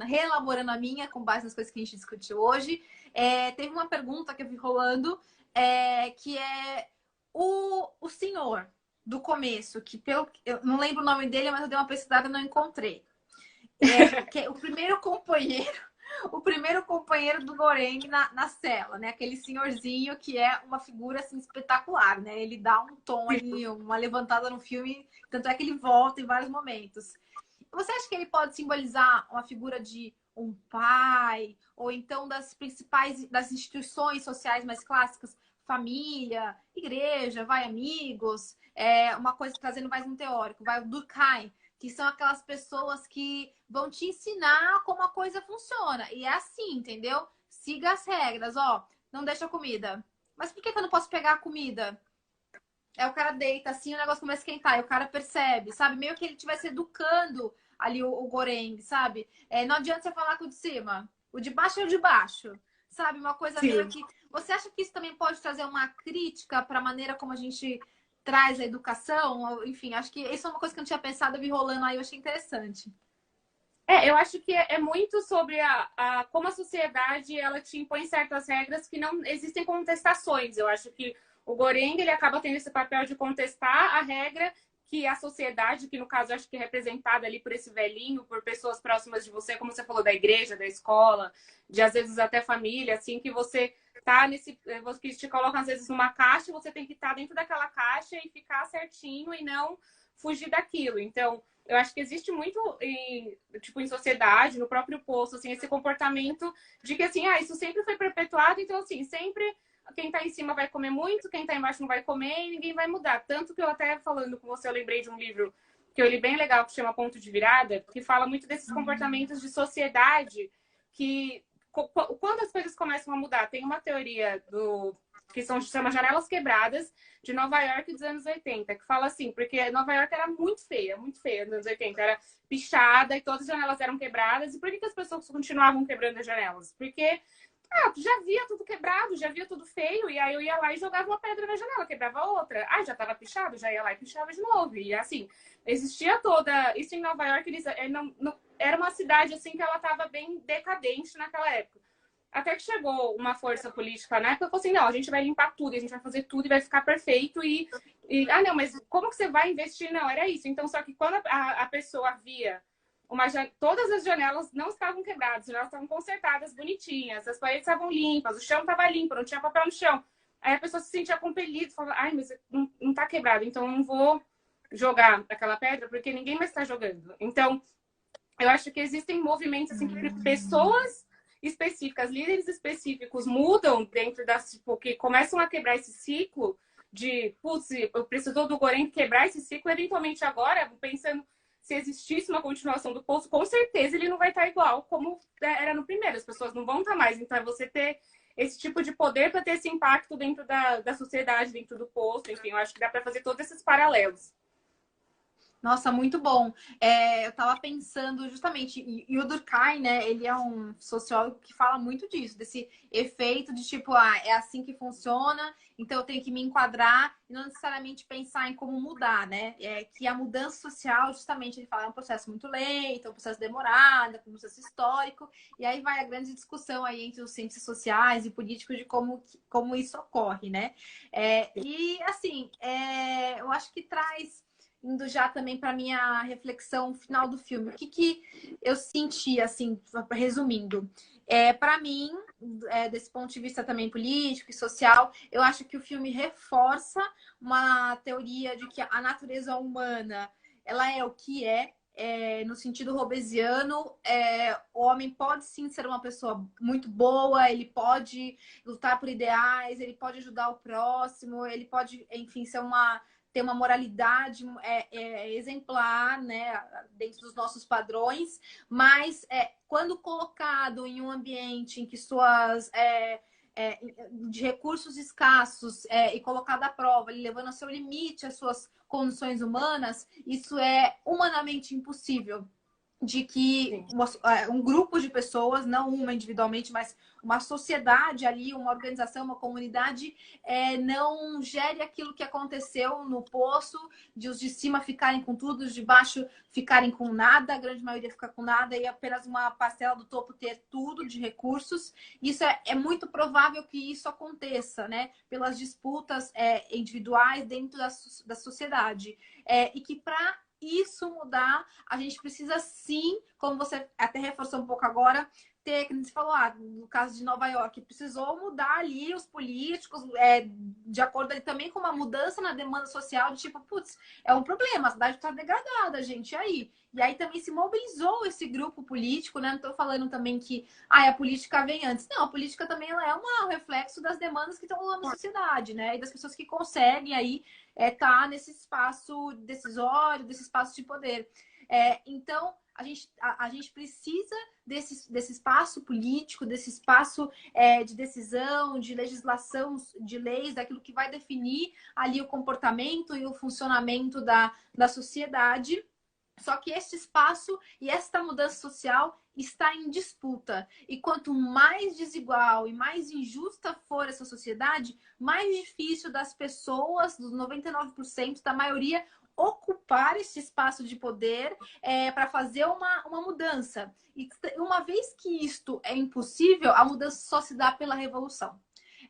reelaborando a minha com base nas coisas que a gente discutiu hoje. Teve uma pergunta que eu vi rolando, que é o senhor do começo, que eu não lembro o nome dele, mas eu dei uma pesquisada e não encontrei. Que é o primeiro companheiro do Goreng na cela, né? Aquele senhorzinho que é uma figura assim, espetacular, né? Ele dá um tom ali, uma levantada no filme, tanto é que ele volta em vários momentos. Você acha que ele pode simbolizar uma figura de um pai, ou então das instituições sociais mais clássicas, família, igreja, amigos, uma coisa trazendo mais um teórico, o Durkheim, que são aquelas pessoas que vão te ensinar como a coisa funciona. E é assim, entendeu? Siga as regras, não deixa comida. Mas por que eu não posso pegar a comida? O cara deita assim, o negócio começa a esquentar, e o cara percebe, sabe? Meio que ele estivesse educando ali o Goreng, sabe? Não adianta você falar com o de cima. O de baixo é o de baixo, sabe? Uma coisa meio que... Você acha que isso também pode trazer uma crítica para a maneira como a gente traz a educação? Enfim, acho que isso é uma coisa que eu não tinha pensado, eu vi rolando aí, eu achei interessante. Eu acho que é muito sobre como a sociedade ela te impõe certas regras que não existem contestações. Eu acho que o Goreng ele acaba tendo esse papel de contestar a regra que a sociedade, que no caso acho que é representada ali por esse velhinho, por pessoas próximas de você, como você falou, da igreja, da escola, de às vezes até família, assim, que você tá que te colocam às vezes numa caixa e você tem que estar dentro daquela caixa e ficar certinho e não fugir daquilo. Então, eu acho que existe muito em sociedade, no próprio posto, assim, esse comportamento de que, assim, isso sempre foi perpetuado, então, assim, sempre quem tá em cima vai comer muito, quem tá embaixo não vai comer e ninguém vai mudar. Tanto que eu até falando com você, eu lembrei de um livro que eu li bem legal, que chama Ponto de Virada, que fala muito desses comportamentos de sociedade que, quando as coisas começam a mudar, tem uma teoria que chama Janelas Quebradas, de Nova York dos anos 80, que fala assim, porque Nova York era muito feia nos anos 80, era pichada e todas as janelas eram quebradas. E por que as pessoas continuavam quebrando as janelas? Porque Ah, já via tudo quebrado, já via tudo feio, e aí eu ia lá e jogava uma pedra na janela, quebrava outra. Ah, já tava pichado, já ia lá e pichava de novo. E assim, existia toda. Isso em Nova York, era uma cidade assim que ela tava bem decadente naquela época. Até que chegou uma força política na época e falou assim: não, a gente vai limpar tudo, a gente vai fazer tudo e vai ficar perfeito. Ah, não, mas como que você vai investir? Não, era isso. Então, só que quando a pessoa via todas as janelas não estavam quebradas, as janelas estavam consertadas, bonitinhas, as paredes estavam limpas, o chão estava limpo, não tinha papel no chão. Aí a pessoa se sentia compelida, falava: ai, mas não tá quebrado, então eu não vou jogar aquela pedra porque ninguém mais está jogando. Então, eu acho que existem movimentos assim que pessoas específicas, líderes específicos mudam dentro das, tipo, que começam a quebrar esse ciclo de, putz, eu preciso do Goreng quebrar esse ciclo, eventualmente agora, pensando se existisse uma continuação do poço, com certeza ele não vai estar igual como era no primeiro, as pessoas não vão estar mais, então é você ter esse tipo de poder para ter esse impacto dentro da sociedade, dentro do poço, enfim, eu acho que dá para fazer todos esses paralelos. Nossa, muito bom. Eu estava pensando justamente, e o Durkheim, né? Ele é um sociólogo que fala muito disso, desse efeito de tipo, é assim que funciona, então eu tenho que me enquadrar e não necessariamente pensar em como mudar, né? Que a mudança social, justamente, ele fala, é um processo muito lento, é um processo demorado, é um processo histórico, e aí vai a grande discussão aí entre os cientistas sociais e políticos de como isso ocorre, né? E assim, eu acho que traz indo já também para minha reflexão final do filme. O que eu senti, assim, resumindo? Para mim, desse ponto de vista também político e social, eu acho que o filme reforça uma teoria de que a natureza humana ela é o que no sentido hobbesiano, o homem pode sim ser uma pessoa muito boa, ele pode lutar por ideais, ele pode ajudar o próximo, ele pode, enfim, ter uma moralidade exemplar, né, dentro dos nossos padrões, mas quando colocado em um ambiente em que de recursos escassos e colocado à prova, ele levando ao seu limite as suas condições humanas, isso é humanamente impossível de que um grupo de pessoas, não uma individualmente, mas uma sociedade ali, uma organização, uma comunidade, não gere aquilo que aconteceu no poço, de os de cima ficarem com tudo, os de baixo ficarem com nada, a grande maioria fica com nada e apenas uma parcela do topo ter tudo de recursos. Isso é muito provável que isso aconteça, né? Pelas disputas individuais dentro da sociedade. E que para isso mudar, a gente precisa sim, como você até reforçou um pouco agora, ter, que você falou, no caso de Nova York, precisou mudar ali os políticos, de acordo ali também com uma mudança na demanda social, de tipo, putz, é um problema, a cidade está degradada, gente, e aí? E aí também se mobilizou esse grupo político, né? Não estou falando também que a política vem antes. Não, a política também ela é um reflexo das demandas que estão rolando na sociedade, né? E das pessoas que conseguem aí tá nesse espaço decisório, desse espaço de poder. Então, a gente precisa desse espaço político, desse espaço de decisão, de legislação, de leis, daquilo que vai definir ali o comportamento e o funcionamento da sociedade. Só que este espaço e esta mudança social está em disputa. E quanto mais desigual e mais injusta for essa sociedade, mais difícil das pessoas, dos 99% da maioria, ocupar esse espaço de poder para fazer uma mudança. E uma vez que isto é impossível, a mudança só se dá pela revolução.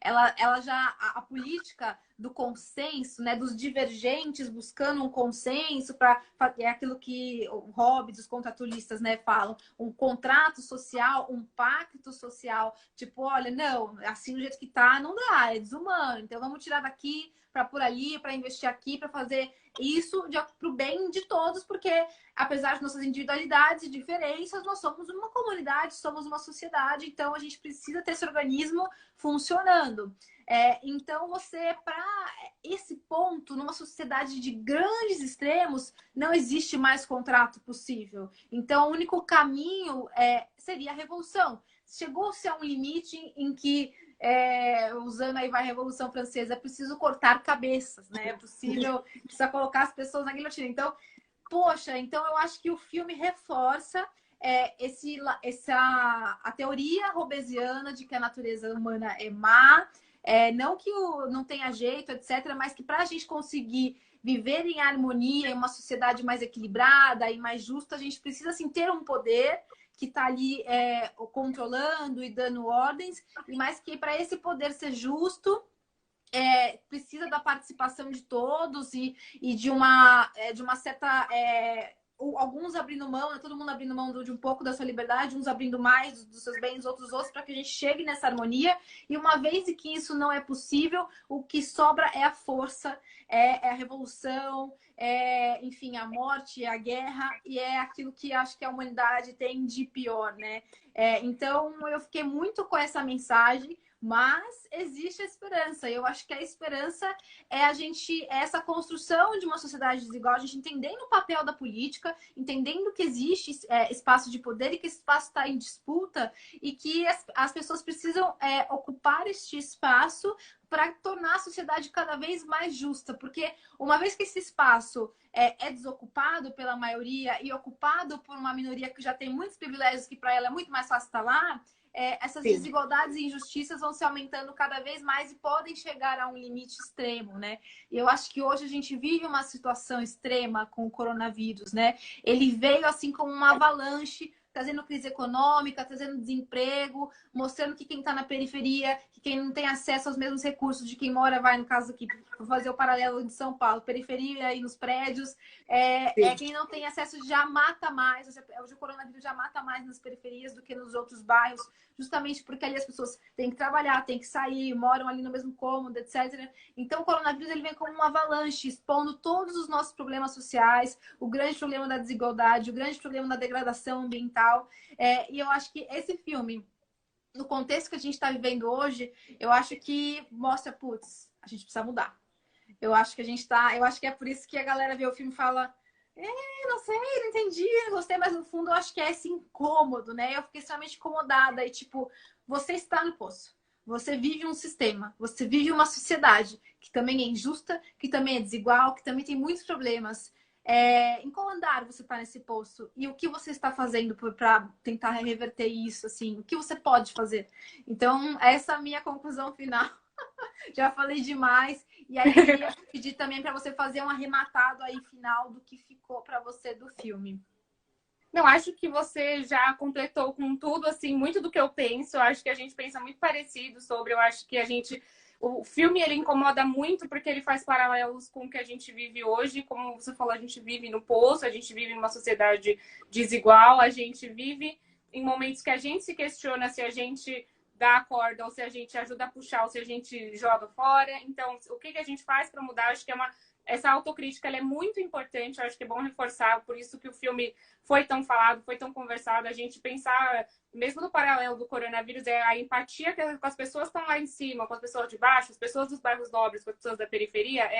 Ela já a política do consenso, né, dos divergentes buscando um consenso para é aquilo que o Hobbes, os contratulistas, né, falam, um contrato social, um pacto social, tipo, olha, não, assim do jeito que tá, não dá, é desumano. Então vamos tirar daqui para por ali, para investir aqui, para fazer isso para o bem de todos, porque apesar de nossas individualidades e diferenças, nós somos uma comunidade, somos uma sociedade, então a gente precisa ter esse organismo funcionando. Então, para esse ponto, numa sociedade de grandes extremos, não existe mais contrato possível. Então, o único caminho seria a revolução. Chegou-se a um limite em que, usando aí vai a Revolução Francesa, é preciso cortar cabeças, né? Precisa colocar as pessoas na guilhotina. Então, poxa, então eu acho que o filme reforça a teoria hobbesiana de que a natureza humana é má, não que não tenha jeito, etc., mas que para a gente conseguir viver em harmonia, em uma sociedade mais equilibrada e mais justa, a gente precisa assim, ter um poder que está ali controlando e dando ordens, e mais que para esse poder ser justo, precisa da participação de todos e de uma certa. Alguns abrindo mão, todo mundo abrindo mão de um pouco da sua liberdade, uns abrindo mais dos seus bens, outros, para que a gente chegue nessa harmonia. E uma vez que isso não é possível, o que sobra é a força, é a revolução, enfim, a morte, a guerra, e é aquilo que acho que a humanidade tem de pior, né? Então, eu fiquei muito com essa mensagem. Mas existe a esperança. Eu acho que a esperança é essa construção de uma sociedade desigual, a gente entendendo o papel da política, entendendo que existe espaço de poder e que esse espaço está em disputa e que as pessoas precisam ocupar este espaço para tornar a sociedade cada vez mais justa. Porque uma vez que esse espaço é desocupado pela maioria e ocupado por uma minoria que já tem muitos privilégios, que para ela é muito mais fácil estar lá, essas Sim. desigualdades e injustiças vão se aumentando cada vez mais e podem chegar a um limite extremo, né? E eu acho que hoje a gente vive uma situação extrema com o coronavírus, né? Ele veio assim como uma avalanche, trazendo crise econômica, trazendo desemprego, mostrando que quem está na periferia, que quem não tem acesso aos mesmos recursos de quem mora, vai, no caso aqui, vou fazer o paralelo de São Paulo, periferia aí nos prédios, quem não tem acesso já mata mais, hoje o coronavírus já mata mais nas periferias do que nos outros bairros, justamente porque ali as pessoas têm que trabalhar, têm que sair, moram ali no mesmo cômodo, etc. Então o coronavírus ele vem como uma avalanche, expondo todos os nossos problemas sociais, o grande problema da desigualdade, o grande problema da degradação ambiental. E eu acho que esse filme, no contexto que a gente está vivendo hoje, eu acho que mostra, putz, a gente precisa mudar. Eu acho que eu acho que é por isso que a galera vê o filme e fala, não sei, não entendi, não gostei, mas no fundo eu acho que é esse incômodo, né? Eu fiquei extremamente incomodada e tipo, você está no poço. Você vive um sistema, você vive uma sociedade que também é injusta, que também é desigual, que também tem muitos problemas. Em qual andar você está nesse poço? E o que você está fazendo para tentar reverter isso? Assim, o que você pode fazer? Então, essa é a minha conclusão final. Já falei demais. E aí, eu queria pedir também para você fazer um arrematado aí final do que ficou para você do filme. Não, acho que você já completou com tudo, assim, muito do que eu penso. Eu acho que a gente pensa muito parecido sobre. Eu acho que o filme ele incomoda muito porque ele faz paralelos com o que a gente vive hoje. Como você falou, a gente vive no poço, a gente vive numa sociedade desigual, a gente vive em momentos que a gente se questiona se a gente dá a corda ou se a gente ajuda a puxar ou se a gente joga fora. Então, o que a gente faz para mudar? Acho que essa autocrítica ela é muito importante, eu acho que é bom reforçar, por isso que o filme foi tão falado, foi tão conversado, a gente pensar, mesmo no paralelo do coronavírus, a empatia com as pessoas que estão lá em cima, com as pessoas de baixo, as pessoas dos bairros nobres, com as pessoas da periferia,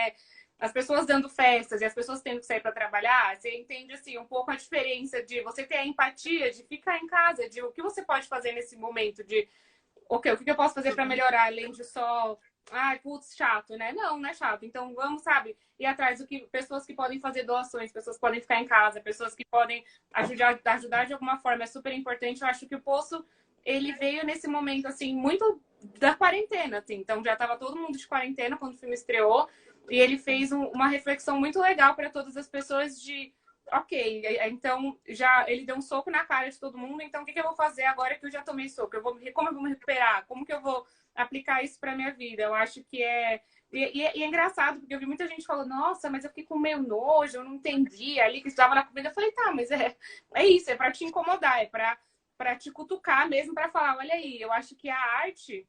as pessoas dando festas e as pessoas tendo que sair para trabalhar, você entende assim um pouco a diferença de você ter a empatia de ficar em casa, de o que você pode fazer nesse momento, de o que eu posso fazer para melhorar, além de só ai, putz, chato, né? Não é chato. Então, vamos, sabe, ir atrás pessoas que podem fazer doações, pessoas que podem ficar em casa, pessoas que podem ajudar de alguma forma. É super importante. Eu acho que o Poço, ele veio nesse momento, assim, muito da quarentena, assim. Então, já estava todo mundo de quarentena quando o filme estreou. E ele fez uma reflexão muito legal para todas as pessoas de ok, então já ele deu um soco na cara de todo mundo, então o que eu vou fazer agora que eu já tomei soco? Como eu vou me recuperar? Como que eu vou aplicar isso para minha vida? Eu acho que é engraçado, porque eu vi muita gente falando, nossa, mas eu fiquei com meio nojo, eu não entendi ali que estava na comida. Eu falei, tá, mas é isso, é para te incomodar, é para te cutucar mesmo, para falar, olha aí, eu acho que a arte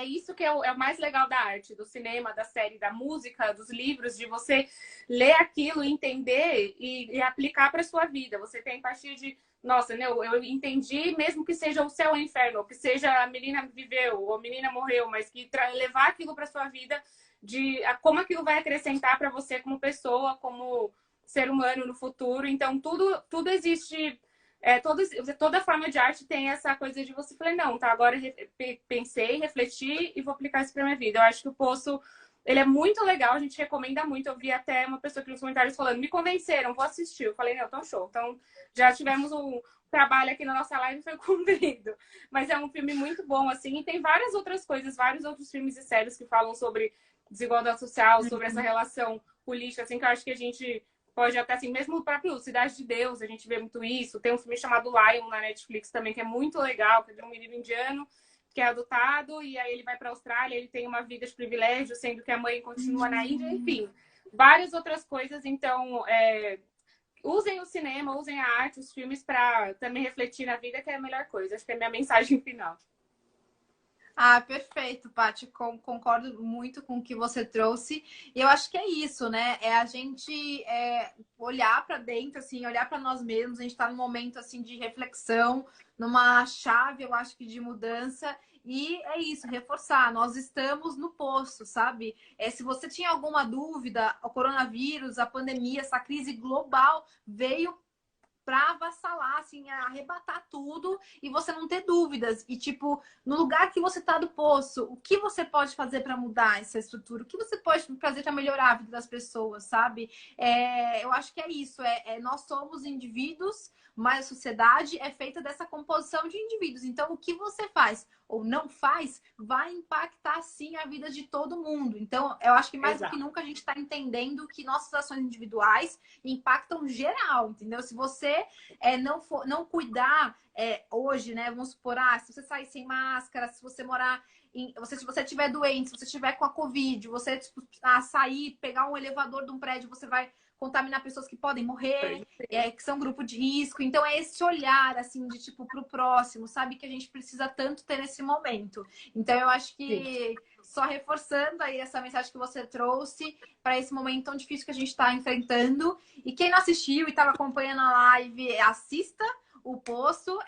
isso que é o mais legal da arte, do cinema, da série, da música, dos livros, de você ler aquilo, entender e aplicar para sua vida. Você tem empatia de, nossa, né, eu entendi, mesmo que seja o céu ou o inferno, ou que seja a menina viveu, ou a menina morreu, mas que levar aquilo para sua vida, como aquilo vai acrescentar para você como pessoa, como ser humano no futuro. Então, tudo existe. Toda forma de arte tem essa coisa de você falar, não, tá, agora pensei, refleti e vou aplicar isso pra minha vida. Eu acho que o Poço, ele é muito legal, a gente recomenda muito. Eu vi até uma pessoa aqui nos comentários falando, me convenceram, vou assistir. Eu falei, não, então show. Então, já tivemos trabalho aqui na nossa live foi cumprido. Mas é um filme muito bom, assim, e tem várias outras coisas, vários outros filmes e séries que falam sobre desigualdade social, sobre essa relação política, assim, que eu acho que a gente pode até, assim, mesmo o próprio Cidade de Deus, a gente vê muito isso. Tem um filme chamado Lion na Netflix também, que é muito legal, que é de um menino indiano que é adotado, e aí ele vai para a Austrália, ele tem uma vida de privilégio, sendo que a mãe continua na Índia, enfim. Várias outras coisas, então, usem o cinema, usem a arte, os filmes para também refletir na vida, que é a melhor coisa. Acho que é a minha mensagem final. Ah, perfeito, Paty. Concordo muito com o que você trouxe. E eu acho que é isso, né? É a gente olhar para dentro, assim, olhar para nós mesmos. A gente está num momento assim de reflexão, numa chave, eu acho que de mudança. E é isso, reforçar. Nós estamos no poço, sabe? Se você tinha alguma dúvida, o coronavírus, a pandemia, essa crise global veio para avassalar, assim, arrebatar tudo e você não ter dúvidas. E, tipo, no lugar que você tá do poço, o que você pode fazer para mudar essa estrutura? O que você pode fazer para melhorar a vida das pessoas, sabe? Eu acho que é isso. Nós somos indivíduos, mas a sociedade é feita dessa composição de indivíduos. Então, o que você faz ou não faz vai impactar, sim, a vida de todo mundo. Então, eu acho que mais do que nunca a gente está entendendo que nossas ações individuais impactam geral, entendeu? Se você não cuidar hoje, né? Vamos supor, se você sair sem máscara, se você morar se você estiver doente, se você estiver com a Covid, você sair, pegar um elevador de um prédio, você vai contaminar pessoas que podem morrer, que são grupo de risco. Então, é esse olhar, assim, de tipo, pro próximo, sabe? Que a gente precisa tanto ter nesse momento. Então, eu acho que, só reforçando aí essa mensagem que você trouxe para esse momento tão difícil que a gente está enfrentando. E quem não assistiu e estava acompanhando a live, assista o Poço.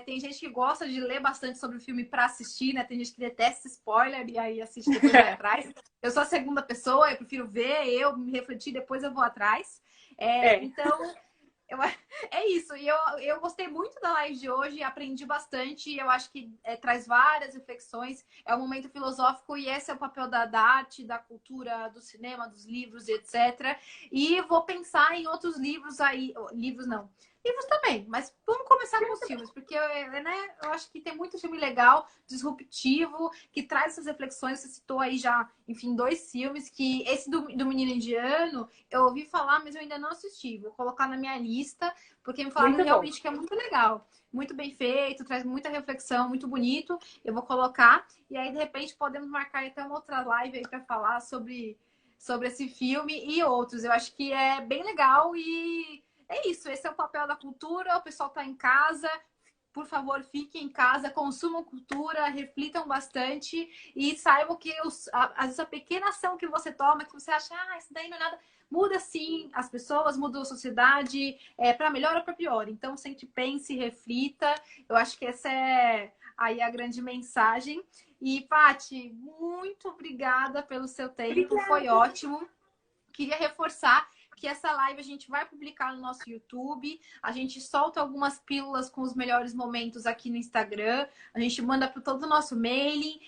Tem gente que gosta de ler bastante sobre o filme para assistir, né? Tem gente que detesta spoiler e aí assiste depois vai atrás. Eu sou a segunda pessoa, eu prefiro ver, eu me refletir, depois eu vou atrás. Então, é isso. E eu gostei muito da live de hoje, aprendi bastante. Eu acho que traz várias reflexões. É um momento filosófico e esse é o papel da arte, da cultura, do cinema, dos livros, etc. E vou pensar em outros livros aí. Livros não. Livros também, mas vamos começar com os filmes, porque né, eu acho que tem muito filme legal, disruptivo, que traz essas reflexões. Você citou aí já, enfim, 2 filmes, que esse do Menino Indiano, eu ouvi falar, mas eu ainda não assisti. Vou colocar na minha lista, porque me falaram realmente que é muito legal. Muito bem feito, traz muita reflexão, muito bonito. Eu vou colocar, e aí, de repente, podemos marcar até uma outra live aí para falar sobre esse filme e outros. Eu acho que é bem legal e é isso, esse é o papel da cultura, o pessoal está em casa, por favor, fiquem em casa, consumam cultura, reflitam bastante e saibam que às vezes a pequena ação que você toma, que você acha, isso daí não é nada, muda sim as pessoas, muda a sociedade, para melhor ou para pior. Então, sempre pense, reflita. Eu acho que essa é aí a grande mensagem. E, Paty, muito obrigada pelo seu tempo, foi ótimo. Queria reforçar que essa live a gente vai publicar no nosso YouTube. A gente solta algumas pílulas com os melhores momentos aqui no Instagram. A gente manda para todo o nosso mailing.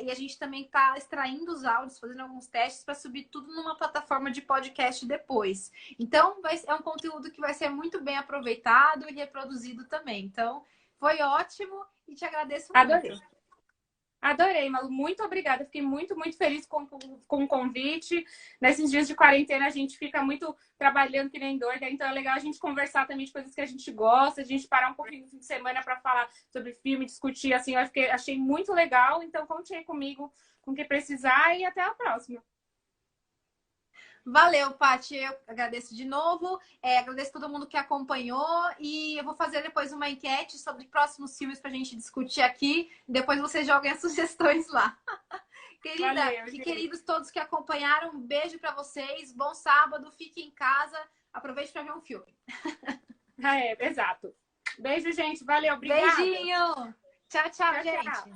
E a gente também está extraindo os áudios, fazendo alguns testes para subir tudo numa plataforma de podcast depois. Então, é um conteúdo que vai ser muito bem aproveitado e reproduzido também. Então, foi ótimo e te agradeço muito. Adorei. Adorei, Malu. Muito obrigada. Fiquei muito, muito feliz com o convite. Nesses dias de quarentena, a gente fica muito trabalhando que nem doida. Então, é legal a gente conversar também de coisas que a gente gosta, a gente parar um pouquinho no fim de semana para falar sobre filme, discutir. Assim, achei muito legal. Então, conte aí comigo com o que precisar e até a próxima. Valeu, Paty. Eu agradeço de novo. Agradeço todo mundo que acompanhou. E eu vou fazer depois uma enquete sobre próximos filmes para a gente discutir aqui. Depois vocês joguem as sugestões lá. Querida, Valeu, e queridos todos que acompanharam, um beijo para vocês. Bom sábado. Fiquem em casa. Aproveite para ver um filme. Exato. Beijo, gente. Valeu. Obrigada. Beijinho. Tchau, gente. Tchau.